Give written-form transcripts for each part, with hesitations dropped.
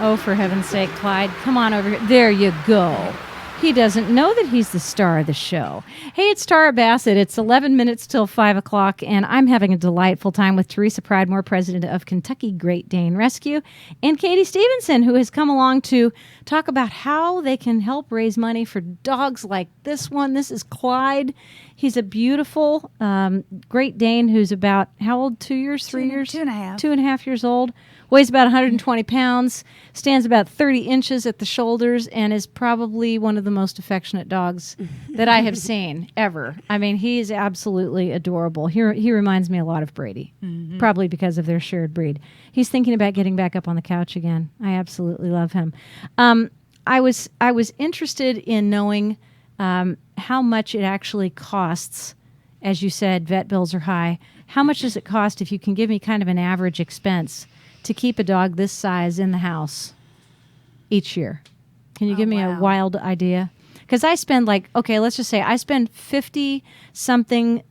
Oh, for heaven's sake, Clyde, come on over here. There you go. He doesn't know that he's the star of the show. Hey, it's Tara Bassett. It's 11 minutes till 5 o'clock, and I'm having a delightful time with Teresa Pridemore, president of Kentucky Great Dane Rescue, and Katie Stevenson, who has come along to talk about how they can help raise money for dogs like this one. This is Clyde. He's a beautiful Great Dane who's about, how old, 2 years, 3 years? 2.5. 2.5 years old. Weighs about 120 pounds, stands about 30 inches at the shoulders, and is probably one of the most affectionate dogs that I have seen ever. I mean, he is absolutely adorable. He reminds me a lot of Brady, probably because of their shared breed. He's thinking about getting back up on the couch again. I absolutely love him. I was interested in knowing how much it actually costs. As you said, vet bills are high. How much does it cost, if you can give me kind of an average expense, to keep a dog this size in the house each year? Can you give me a wild idea? Because I spend let's just say I spend $50-something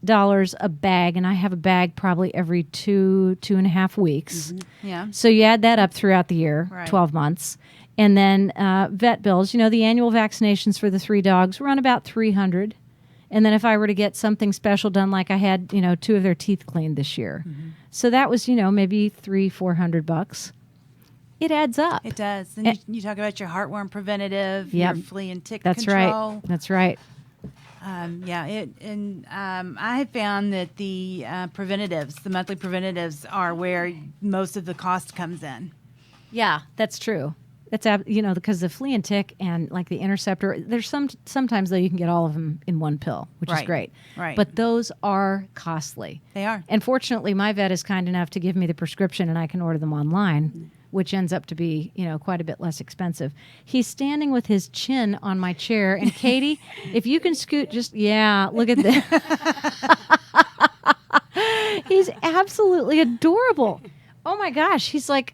a bag, and I have a bag probably every 2.5 weeks. Mm-hmm. Yeah. So you add that up throughout the year, Right. 12 months. And then vet bills, the annual vaccinations for the 3 dogs run about $300. And then if I were to get something special done, like I had, 2 of their teeth cleaned this year. Mm-hmm. So that was, maybe $300-400. It adds up. It does. And you talk about your heartworm preventative, your flea and tick That's control. right. That's right. I have found that the preventatives, the monthly preventatives, are where most of the cost comes in. Yeah, that's true. That's because the flea and tick and like the interceptor, there's sometimes though you can get all of them in one pill, which is great. Right. But those are costly. They are. And fortunately, my vet is kind enough to give me the prescription, and I can order them online, which ends up to be quite a bit less expensive. He's standing with his chin on my chair, and Katie, if you can scoot, look at this. He's absolutely adorable. Oh my gosh, he's like,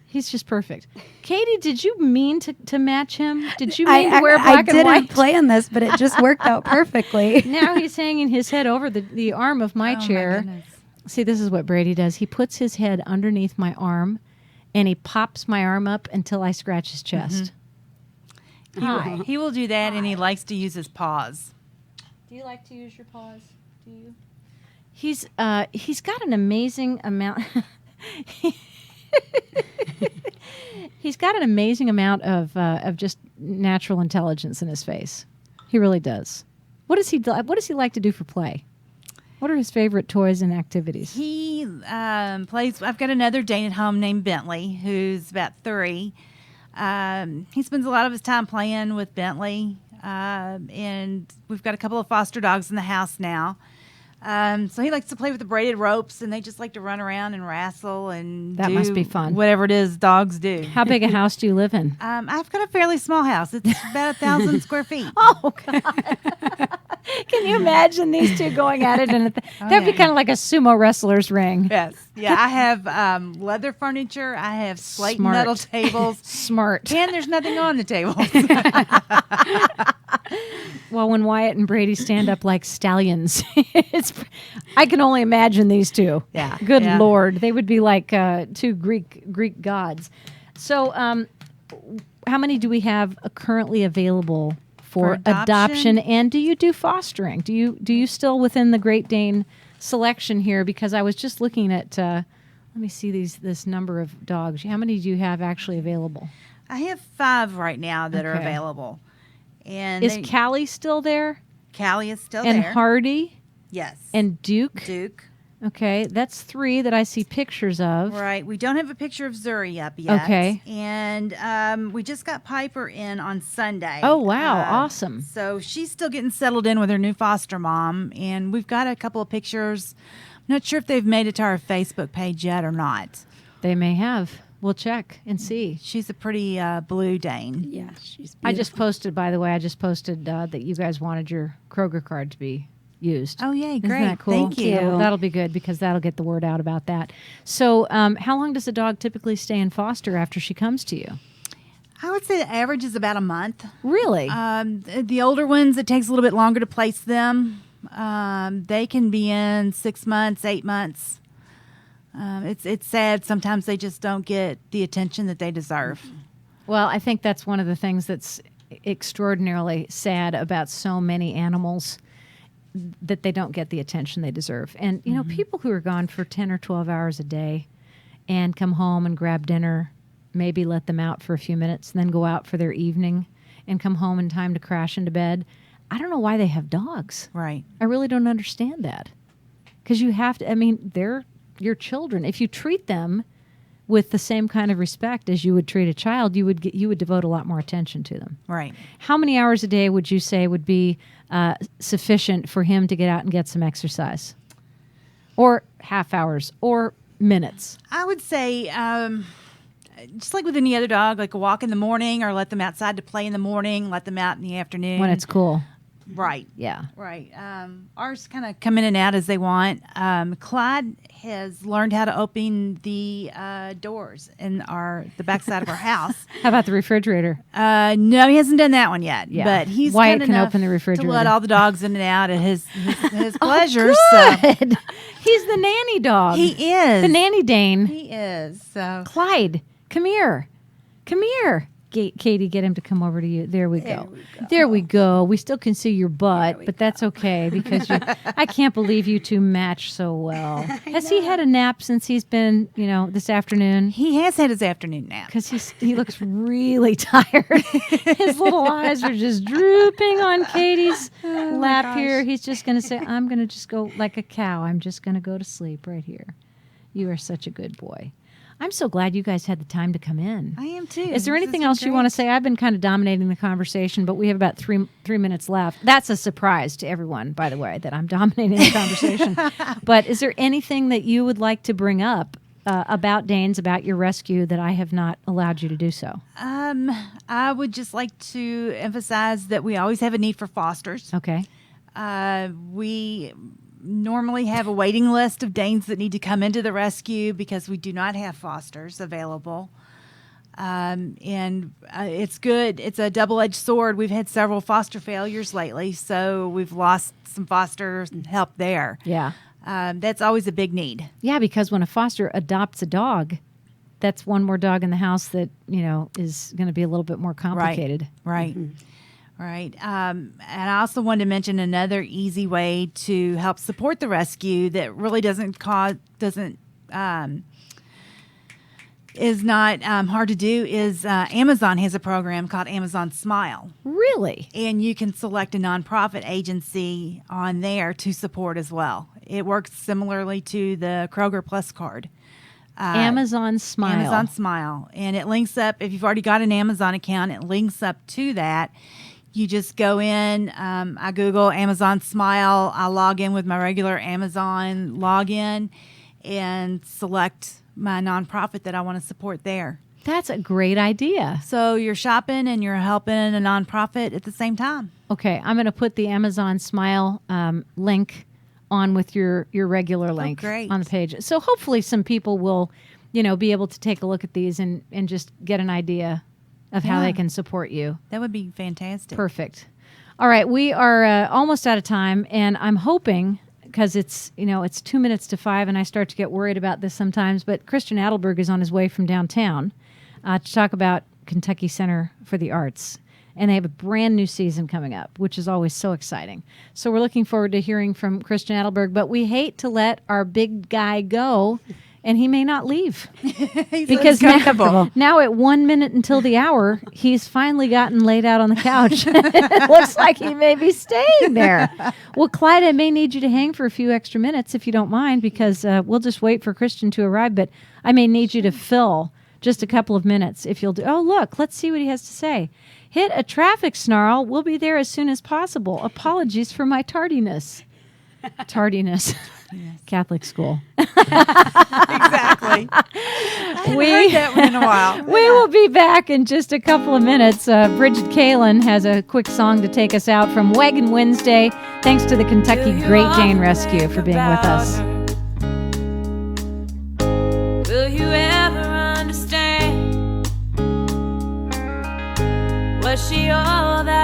he's just perfect. Katie, did you mean to match him? Did you mean to wear black and white? I didn't plan this, but it just worked out perfectly. Now he's hanging his head over the arm of my chair. My goodness. See, this is what Brady does. He puts his head underneath my arm, and he pops my arm up until I scratch his chest. He will do that, and he likes to use his paws. Do you like to use your paws? Do you? He's got an amazing amount. He's got an amazing amount of just natural intelligence in his face. He really does. What does he like to do for play? What are his favorite toys and activities? He plays. I've got another Dane at home named Bentley, who's about 3. He spends a lot of his time playing with Bentley, and we've got a couple of foster dogs in the house now. So he likes to play with the braided ropes, and they just like to run around and wrestle and That must be fun. Whatever it is dogs do. How big a house do you live in? I've got a fairly small house. It's about 1,000 square feet. Oh, God. Can you imagine these two going at it? That'd be kind of like a sumo wrestler's ring. Yes. Yeah, I have leather furniture. I have slate and Smart. metal tables. Smart. And there's nothing on the tables. Well, when Wyatt and Brady stand up like stallions, I can only imagine these two. Yeah. Good Yeah. Lord. They would be like 2 Greek gods. So how many do we have currently available for adoption? And do you do fostering? Do you still within the Great Dane selection here? Because I was just looking at, let me see this number of dogs. How many do you have actually available? I have 5 right now that are available. And Is Callie still there? Callie is still And there. Hardy? Yes. And Duke? Duke. Okay, that's 3 that I see pictures of. Right. We don't have a picture of Zuri up yet. Okay. And we just got Piper in on Sunday. Oh, wow. Awesome. So she's still getting settled in with her new foster mom. And we've got a couple of pictures. I'm not sure if they've made it to our Facebook page yet or not. They may have. We'll check and see. She's a pretty blue Dane. Yeah, she's beautiful. I just posted, by the way, that you guys wanted your Kroger card to be used. Oh, yay. Isn't Great. that cool? Thank you. So that'll be good because that'll get the word out about that. So how long does a dog typically stay in foster after she comes to you? I would say the average is about a month. Really? The older ones, it takes a little bit longer to place them. They can be in 6 months, 8 months. It's sad. Sometimes they just don't get the attention that they deserve. Well, I think that's one of the things that's extraordinarily sad about so many animals, that they don't get the attention they deserve. And, you know, people who are gone for 10 or 12 hours a day and come home and grab dinner, maybe let them out for a few minutes, then go out for their evening and come home in time to crash into bed. I don't know why they have dogs. Right. I really don't understand that. Because you have to, I mean, they're your children. If you treat them with the same kind of respect as you would treat a child, you would devote a lot more attention to them. Right. How many hours a day would you say would be sufficient for him to get out and get some exercise? Or half hours or minutes? I would say, just like with any other dog, like a walk in the morning, or let them outside to play in the morning, let them out in the afternoon. When it's cool. Right. Yeah. Right. Ours kind of come in and out as they want. Clyde has learned how to open the doors in the backside of our house. How about the refrigerator? No, he hasn't done that one yet. Yeah. But he's Wyatt good can enough open the refrigerator. to let all the dogs in and out at his pleasure. Oh, good. He's the nanny dog. He is the nanny Dane. He is. So Clyde, come here. Come here. Katie, get him to come over to you. There we go. There we go. We still can see your butt, but that's okay because I can't believe you two match so well. Has he had a nap since he's been, this afternoon? he has had his afternoon nap. Because he looks really tired. His little eyes are just drooping on Katie's lap here. He's just going to say, I'm going to just go like a cow. I'm just going to go to sleep right here. You are such a good boy. I'm so glad you guys had the time to come in. I am too. Is there anything else you want to say? I've been kind of dominating the conversation, but we have about three minutes left. That's a surprise to everyone, by the way, that I'm dominating the conversation. But is there anything that you would like to bring up about Dane's, about your rescue, that I have not allowed you to do so? I would just like to emphasize that we always have a need for fosters. Okay. We normally have a waiting list of Danes that need to come into the rescue because we do not have fosters available. And it's good. It's a double-edged sword. We've had several foster failures lately, so we've lost some foster help there. Yeah. That's always a big need. Yeah, because when a foster adopts a dog, that's one more dog in the house that, is going to be a little bit more complicated. Right. Right. And I also wanted to mention another easy way to help support the rescue that really is not hard to do is Amazon has a program called Amazon Smile. Really? And you can select a nonprofit agency on there to support as well. It works similarly to the Kroger Plus card. Amazon Smile. Amazon Smile. And it links up, if you've already got an Amazon account, it links up to that. You just go in, I Google Amazon Smile, I log in with my regular Amazon login and select my nonprofit that I want to support there. That's a great idea. So you're shopping and you're helping a nonprofit at the same time. Okay, I'm going to put the Amazon Smile link on with your regular link on the page. So hopefully some people will, be able to take a look at these and just get an idea of how they can support you. That would be fantastic. Perfect. All right, we are almost out of time, and I'm hoping, because it's 2 minutes to 5, and I start to get worried about this sometimes, but Christian Adelberg is on his way from downtown to talk about Kentucky Center for the Arts. And they have a brand new season coming up, which is always so exciting. So we're looking forward to hearing from Christian Adelberg, but we hate to let our big guy go, and he may not leave. Because now at 1 minute until the hour, he's finally gotten laid out on the couch. It looks like he may be staying there. Well, Clyde, I may need you to hang for a few extra minutes if you don't mind, because we'll just wait for Christian to arrive, but I may need you to fill just a couple of minutes if you'll do. Oh, look, let's see what he has to say. Hit a traffic snarl. We'll be there as soon as possible. Apologies for my tardiness. Tardiness. Yes. Catholic school. Exactly. I haven't heard that one in a while. We will be back in just a couple of minutes. Bridget Kalin has a quick song to take us out from Waggin Wednesday. Thanks to the Kentucky Great Dane Rescue for being with us. Will you ever understand? Was she all that